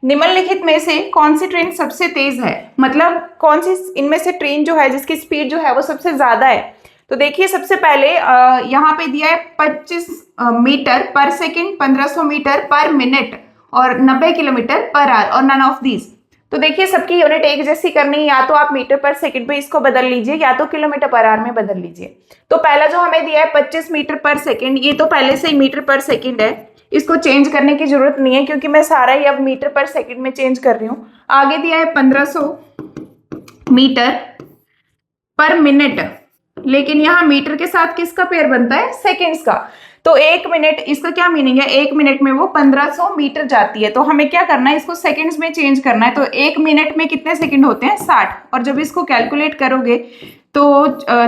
निम्नलिखित में से कौन सी ट्रेन सबसे तेज है, मतलब कौन सी इनमें से ट्रेन जो है जिसकी स्पीड जो है वो सबसे ज्यादा है। तो देखिए सबसे पहले यहाँ पे दिया है 25 मीटर पर सेकंड, 1500 मीटर पर मिनट और 90 किलोमीटर पर आवर और नन ऑफ दीज। तो देखिए सबकी यूनिट एक जैसी करनी है, या तो आप मीटर पर सेकंड पे इसको बदल लीजिए या तो किलोमीटर पर आवर में बदल लीजिए। तो पहला जो हमें दिया है 25 मीटर पर सेकंड, ये तो पहले से ही मीटर पर सेकंड है, इसको चेंज करने की जरूरत नहीं है क्योंकि मैं सारा ही अब मीटर पर सेकंड में चेंज कर रही हूँ। आगे दिया है 1500 मीटर पर मिनट, लेकिन यहाँ मीटर के साथ किसका पेयर बनता है, सेकेंड्स का। तो एक मिनट, इसका क्या मीनिंग है, एक मिनट में वो 1500 मीटर जाती है। तो हमें क्या करना है, इसको सेकंड्स में चेंज करना है। तो एक मिनट में कितने सेकंड होते हैं, 60। और जब इसको कैलकुलेट करोगे तो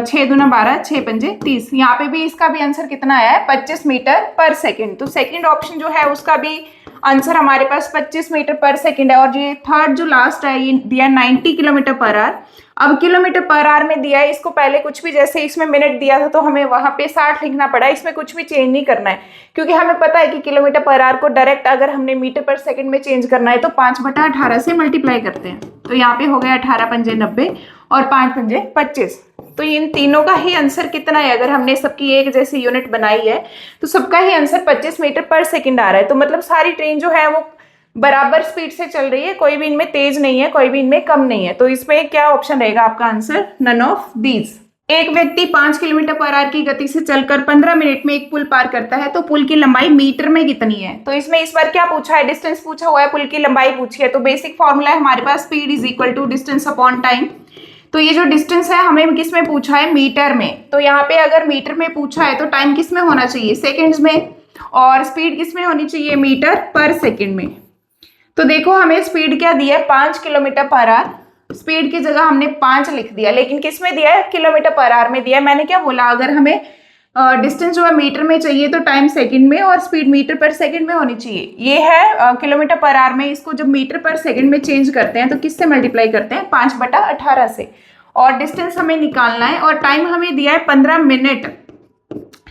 6 दूना 12, 6 पंजे 30। यहाँ पे भी इसका भी आंसर कितना आया है, 25 मीटर पर सेकंड। तो सेकंड ऑप्शन जो है उसका भी आंसर हमारे पास 25 मीटर पर सेकंड है। और ये थर्ड जो लास्ट है ये दिया 90 किलोमीटर पर आवर। अब किलोमीटर पर आवर में दिया है, इसको पहले कुछ भी, जैसे इसमें मिनट दिया था तो हमें वहां पे 60 लिखना पड़ा, इसमें कुछ भी चेंज नहीं करना है क्योंकि हमें पता है कि किलोमीटर पर आवर को डायरेक्ट अगर हमने मीटर पर सेकंड में चेंज करना है तो 5/18 से मल्टीप्लाई करते हैं। तो यहाँ पे हो गया 18 पंजे 90 और 5 पंजे 25। तो इन तीनों का ही आंसर कितना है, अगर हमने सबकी एक जैसी यूनिट बनाई है तो सबका ही आंसर 25 मीटर पर सेकंड आ रहा है। तो मतलब सारी ट्रेन जो है वो बराबर स्पीड से चल रही है, कोई भी इनमें तेज नहीं है, कोई भी इनमें कम नहीं है। तो इसमें क्या ऑप्शन रहेगा आपका आंसर, नन ऑफ दीज। एक व्यक्ति 5 किलोमीटर पर आवर की गति से चलकर 15 मिनट में एक पुल पार करता है तो पुल की लंबाई मीटर में कितनी है। तो इसमें इस बार क्या पूछा है, डिस्टेंस पूछा हुआ है, पुल की लंबाई पूछी है। तो बेसिक फॉर्मूला है हमारे पास, speed is equal to distance upon time. तो ये जो डिस्टेंस है हमें किस में पूछा है, मीटर में। तो यहाँ पे अगर मीटर में पूछा है तो टाइम किस में होना चाहिए, सेकेंड्स में, और स्पीड किस में होनी चाहिए, मीटर पर सेकेंड में। तो देखो हमें स्पीड क्या दिया है, 5 किलोमीटर पर आवर। स्पीड की जगह हमने 5 लिख दिया, लेकिन किस में दिया है, किलोमीटर पर आवर में दिया है। मैंने क्या बोला, अगर हमें डिस्टेंस जो है मीटर में चाहिए तो टाइम सेकंड में और स्पीड मीटर पर सेकंड में होनी चाहिए। ये है किलोमीटर पर आवर में, इसको जब मीटर पर सेकंड में चेंज करते हैं तो किससे मल्टीप्लाई करते हैं, 5/18 से। और डिस्टेंस हमें निकालना है और टाइम हमें दिया है 15 मिनट,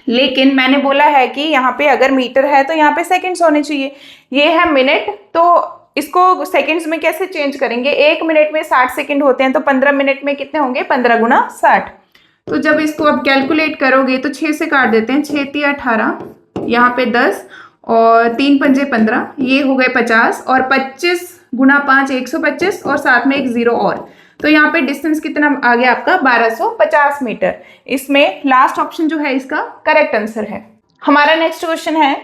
लेकिन मैंने बोला है कि यहाँ पे अगर मीटर है तो यहाँ पे सेकंड्स होने चाहिए। ये है मिनट, तो इसको सेकंड्स में कैसे चेंज करेंगे, एक मिनट में 60 सेकंड होते हैं तो 15 मिनट में कितने होंगे, 15 गुना 60। तो जब इसको अब कैलकुलेट करोगे तो 6 से काट देते हैं, 6 तिया 18, यहाँ पे 10 और 3 पंजे 15, ये हो गए 50 और 25 गुना 5 125 और साथ में एक 0 और। तो यहाँ पे डिस्टेंस कितना आ गया आपका, 1250 मीटर। इसमें लास्ट ऑप्शन जो है इसका करेक्ट आंसर है। हमारा नेक्स्ट क्वेश्चन है,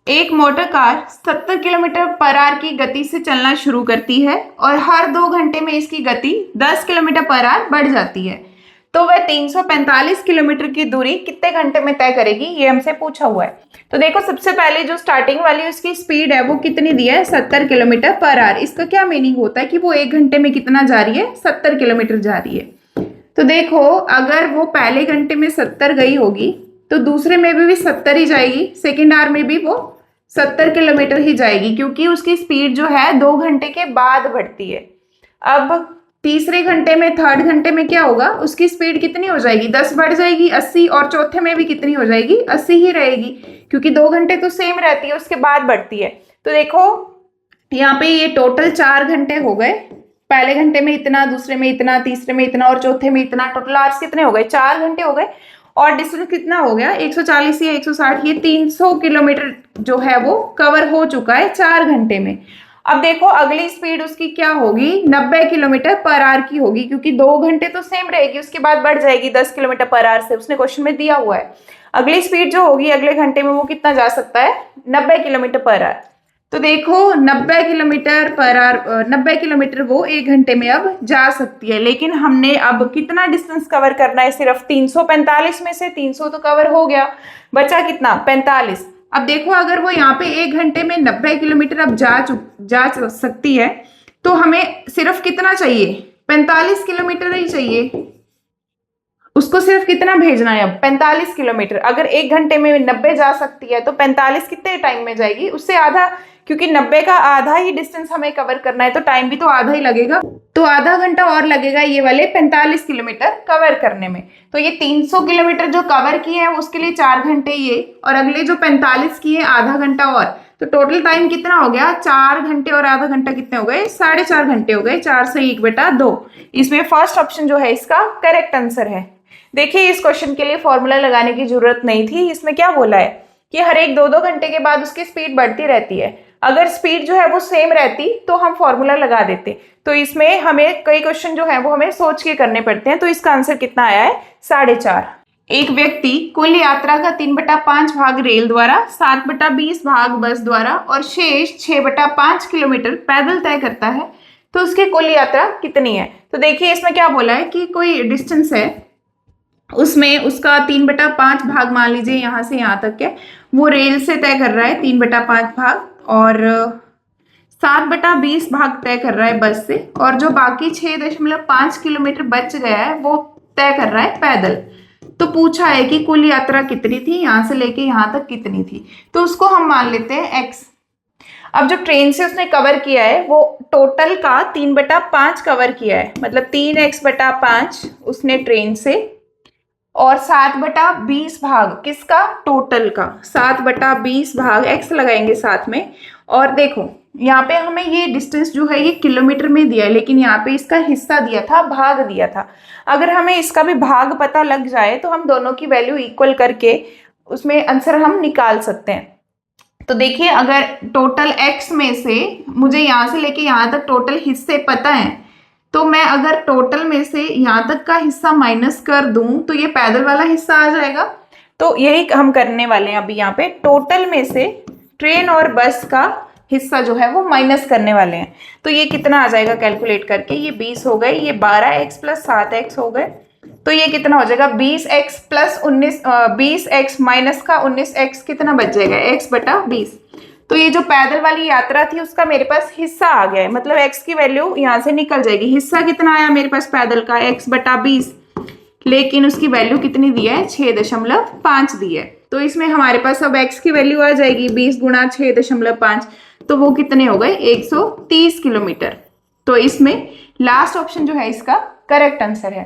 एक motor car 70 kilometre per hour की गति से चलना शुरू करती है और हर 2 घंटे में इसकी गति 10 किलोमीटर पर आवर बढ़ जाती है, तो वह 345 किलोमीटर की दूरी कितने घंटे में तय करेगी, ये हमसे पूछा हुआ है। तो देखो सबसे पहले जो स्टार्टिंग वाली उसकी स्पीड है वो कितनी दी है, 70 किलोमीटर पर आवर। इसका क्या मीनिंग होता है कि वो 1 घंटे में कितना जा रही है, 70 किलोमीटर जा रही है। तो देखो अगर वो पहले घंटे में 70 गई होगी तो दूसरे में भी 70 ही जाएगी, सेकेंड आवर में भी वो 70 किलोमीटर ही जाएगी, क्योंकि उसकी स्पीड जो है 2 घंटे के बाद बढ़ती है। अब तीसरे घंटे में, थर्ड घंटे में क्या होगा, उसकी स्पीड कितनी हो जाएगी, 10 बढ़ जाएगी, 80। और चौथे में भी कितनी हो जाएगी, 80 ही रहेगी, क्योंकि 2 घंटे तो सेम रहती है, उसके बाद बढ़ती है। तो देखो यहाँ पे ये टोटल 4 घंटे हो गए, पहले घंटे में इतना, दूसरे में इतना, तीसरे में इतना और चौथे में इतना। टोटल आवर्स कितने हो गए, 4 घंटे हो गए। और डिस्टेंस कितना हो गया, 140 या 160, ये 300 किलोमीटर जो है वो कवर हो चुका है 4 घंटे में। अब देखो अगली स्पीड उसकी क्या होगी, 90 किलोमीटर पर आवर की होगी, क्योंकि 2 घंटे तो सेम रहेगी, उसके बाद बढ़ जाएगी 10 किलोमीटर पर आवर से, उसने क्वेश्चन में दिया हुआ है। अगली स्पीड जो होगी अगले घंटे में वो कितना जा सकता है, 90 किलोमीटर पर आवर। तो देखो 90 किलोमीटर पर आवर, 90 किलोमीटर वो 1 घंटे में अब जा सकती है। लेकिन हमने अब कितना डिस्टेंस कवर करना है, सिर्फ 345 में से 300 तो कवर हो गया, बचा कितना, 45। अब देखो अगर वो यहाँ पे 1 घंटे में 90 किलोमीटर अब जा सकती है तो हमें सिर्फ कितना चाहिए, 45 किलोमीटर ही चाहिए। उसको सिर्फ कितना भेजना है अब, 45 किलोमीटर। अगर 1 घंटे में 90 जा सकती है तो 45 कितने टाइम में जाएगी, उससे आधा, क्योंकि 90 का आधा ही डिस्टेंस हमें कवर करना है तो टाइम भी तो आधा ही लगेगा, तो आधा घंटा और लगेगा ये वाले 45 किलोमीटर कवर करने में। तो ये 300 किलोमीटर जो कवर किए हैं उसके लिए 4 घंटे ये, और अगले जो 45 किए आधा घंटा और, तो टोटल टाइम कितना हो गया, 4 घंटे और आधा घंटा कितने हो गए, 4.5 घंटे हो गए। 4 से 1/2। इसमें फर्स्ट ऑप्शन जो है इसका करेक्ट आंसर है। देखिए इस क्वेश्चन के लिए फॉर्मूला लगाने की जरूरत नहीं थी। इसमें क्या बोला है कि हर एक 2-2 घंटे के बाद उसकी स्पीड बढ़ती रहती है। अगर स्पीड जो है वो सेम रहती तो हम फॉर्मूला लगा देते। तो इसमें हमें कई क्वेश्चन जो है वो हमें सोच के करने पड़ते हैं। तो इसका आंसर कितना आया है, 4.5। एक व्यक्ति कुल यात्रा का 3/5 भाग रेल द्वारा, 7/20 भाग बस द्वारा और शेष 6/5 किलोमीटर पैदल तय करता है, तो उसकी कुल यात्रा कितनी है। तो देखिए इसमें क्या बोला है कि कोई डिस्टेंस है, उसमें उसका 3/5 भाग मान लीजिए यहाँ से यहाँ तक है, वो रेल से तय कर रहा है 3/5 भाग, और 7/20 भाग तय कर रहा है बस से, और जो बाकी 6.5 किलोमीटर बच गया है वो तय कर रहा है पैदल। तो पूछा है कि कुल यात्रा कितनी थी, यहाँ से लेके यहाँ तक कितनी थी, तो उसको हम मान लेते हैं x। अब जो ट्रेन से उसने कवर किया है वो टोटल का 3/5 कवर किया है, मतलब 3x/5 उसने ट्रेन से, और 7/20 भाग किसका, टोटल का 7/20 भाग x लगाएंगे साथ में। और देखो यहाँ पे हमें ये डिस्टेंस जो है ये किलोमीटर में दिया है, लेकिन यहाँ पे इसका हिस्सा दिया था, भाग दिया था। अगर हमें इसका भी भाग पता लग जाए तो हम दोनों की वैल्यू इक्वल करके उसमें आंसर हम निकाल सकते हैं। तो देखिए अगर टोटल x में से मुझे यहाँ से लेके यहाँ तक टोटल हिस्से पता है, तो मैं अगर टोटल में से यहाँ तक का हिस्सा माइनस कर दूं तो ये पैदल वाला हिस्सा आ जाएगा। तो यही हम करने वाले हैं अभी। यहाँ पे टोटल में से ट्रेन और बस का हिस्सा जो है वो माइनस करने वाले हैं। तो ये कितना आ जाएगा कैलकुलेट करके, ये 20 हो गए, ये 12x + 7x हो गए, तो ये कितना हो जाएगा 20x + 19, 20x माइनस का 19x कितना बच जाएगा, x/20। तो ये जो पैदल वाली यात्रा थी उसका मेरे पास हिस्सा आ गया है, मतलब x की वैल्यू यहाँ से निकल जाएगी। हिस्सा कितना आया मेरे पास पैदल का, x/20, लेकिन उसकी वैल्यू कितनी दी है, 6.5 दी है। तो इसमें हमारे पास अब x की वैल्यू आ जाएगी 20 × 6.5, तो वो कितने हो गए, 130 किलोमीटर। तो इसमें लास्ट ऑप्शन जो है इसका करेक्ट आंसर है।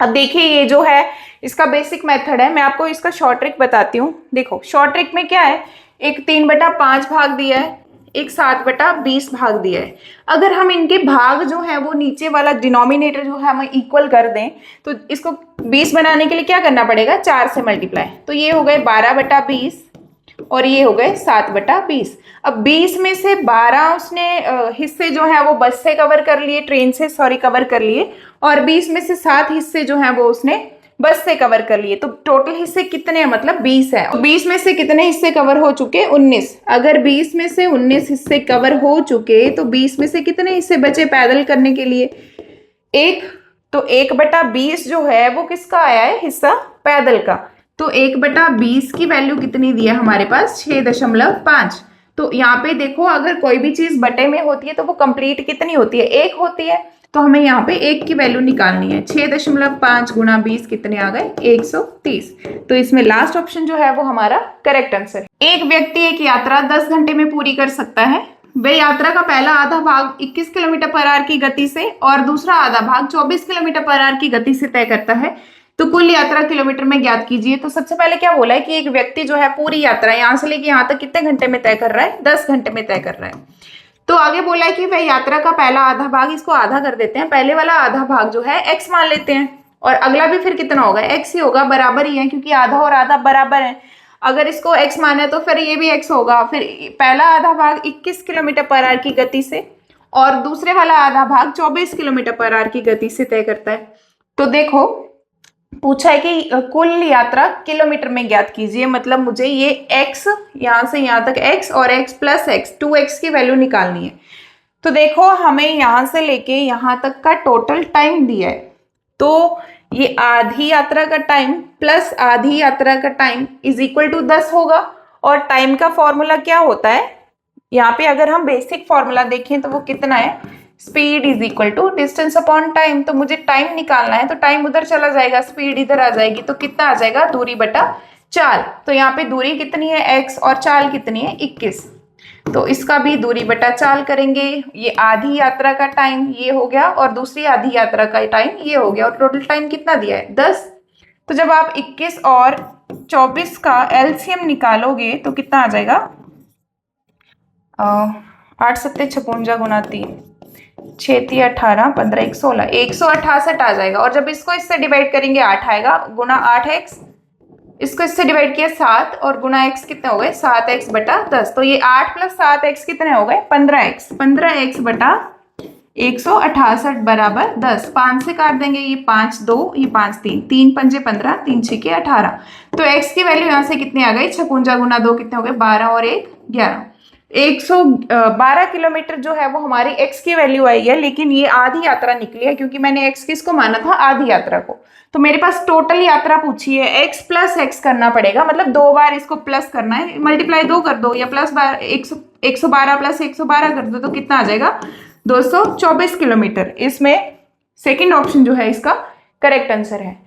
अब देखिए ये जो है इसका बेसिक मेथड है, मैं आपको इसका शॉर्ट ट्रिक बताती हूँ। देखो शॉर्ट ट्रिक में क्या है, एक 3/5 भाग दिया है, एक 7/20 भाग दिया है। अगर हम इनके भाग जो है वो नीचे वाला डिनोमिनेटर जो है हम इक्वल कर दें, तो इसको 20 बनाने के लिए क्या करना पड़ेगा, 4 से मल्टीप्लाई। तो ये हो गए 12/20 और ये हो गए 7/20। अब 20 में से 12 उसने हिस्से जो है वो बस से कवर कर लिए, ट्रेन से सॉरी कवर कर लिए, और 20 में से 7 हिस्से जो है वो उसने बस से कवर कर लिए। तो टोटल हिस्से कितने हैं, मतलब 20 है। 20 में से कितने हिस्से कवर हो चुके, 19। अगर 20 में से 19 हिस्से कवर हो चुके तो 20 में से कितने हिस्से बचे पैदल करने के लिए, 1। तो 1/20 जो है वो किसका आया है, हिस्सा पैदल का। तो 1/20 की वैल्यू कितनी दी है हमारे पास, 6.5। तो यहाँ पे देखो अगर कोई भी चीज बटे में होती है तो वो कंप्लीट कितनी होती है, 1 होती है। तो हमें यहाँ पे 1 की वैल्यू निकालनी है। 6.5 × 20 कितने आ गए, 130। तो इसमें लास्ट ऑप्शन जो है वो हमारा करेक्ट आंसर है। एक व्यक्ति एक यात्रा 10 घंटे में पूरी कर सकता है। वह यात्रा का पहला आधा भाग 21 किलोमीटर/h की गति से और दूसरा आधा भाग 24 किलोमीटर/h की गति से तय करता है। तो कुल यात्रा किलोमीटर में ज्ञात कीजिए। तो सबसे पहले क्या बोला है कि एक व्यक्ति जो है पूरी यात्रा यहाँ से लेके यहाँ तक कितने घंटे में तय कर रहा है, 10 घंटे में तय कर रहा है। तो आगे बोला है कि वह यात्रा का पहला आधा भाग, इसको आधा कर देते हैं, पहले वाला आधा भाग जो है x मान लेते हैं, और अगला भी फिर कितना होगा, x ही होगा, बराबर ही है क्योंकि आधा और आधा बराबर है। अगर इसको x माने तो फिर ये भी x होगा। फिर पहला आधा भाग 21 किलोमीटर/h की गति से और दूसरे वाला आधा भाग 24 किलोमीटर/h की गति से तय करता है। तो देखो पूछा है कि कुल यात्रा किलोमीटर में ज्ञात कीजिए, मतलब मुझे ये x यहाँ से यहाँ तक x और x + x 2x की वैल्यू निकालनी है। तो देखो हमें यहाँ से लेके यहाँ तक का टोटल टाइम दिया है, तो ये आधी यात्रा का टाइम प्लस आधी यात्रा का टाइम = 10 होगा। और टाइम का फॉर्मूला क्या होता है, यहाँ पे अगर हम बेसिक फॉर्मूला देखें तो वो कितना है, स्पीड = डिस्टेंस अपॉन टाइम। तो मुझे टाइम निकालना है, तो टाइम उधर चला जाएगा, स्पीड इधर आ जाएगी, तो कितना आ जाएगा, दूरी बटा चाल। तो यहाँ पे दूरी कितनी है x और चाल कितनी है 21। तो इसका भी दूरी बटा चाल करेंगे। ये आधी यात्रा का टाइम ये हो गया और दूसरी आधी यात्रा का टाइम ये हो गया, और टोटल टाइम कितना दिया है 10। तो जब आप 21 और 24 का एलसीएम निकालोगे तो कितना आ जाएगा, 8 सत्ते 56 गुना 3, 6 3 18, 15 1 16, 168 आ जाएगा। और जब इसको इससे डिवाइड करेंगे 8 आएगा, गुना 8x, इसको इससे डिवाइड किया 7 और गुना x कितने हो गए 7x बटा 10। तो ये 8 प्लस 7x कितने हो गए 15x, 15x बटा 168 बराबर 10। 5 से काट देंगे, ये 5 2, ये 5 3, 3 पंजे 15, 3 6 18। तो x की वैल्यू यहाँ से कितनी आ गई 56 गुना 2 कितने हो गए 12 और 1 11। 112 किलोमीटर जो है वो हमारी x की वैल्यू आई है, लेकिन ये आधी यात्रा निकली है क्योंकि मैंने x किसको माना था आधी यात्रा को। तो मेरे पास टोटल यात्रा पूछी है, x प्लस x करना पड़ेगा, मतलब 2 बार इसको प्लस करना है, मल्टीप्लाई 2 कर दो या प्लस 112 प्लस 112 कर दो तो कितना आ जाएगा 224 किलोमीटर। इसमें सेकंड ऑप्शन जो है इसका करेक्ट आंसर है।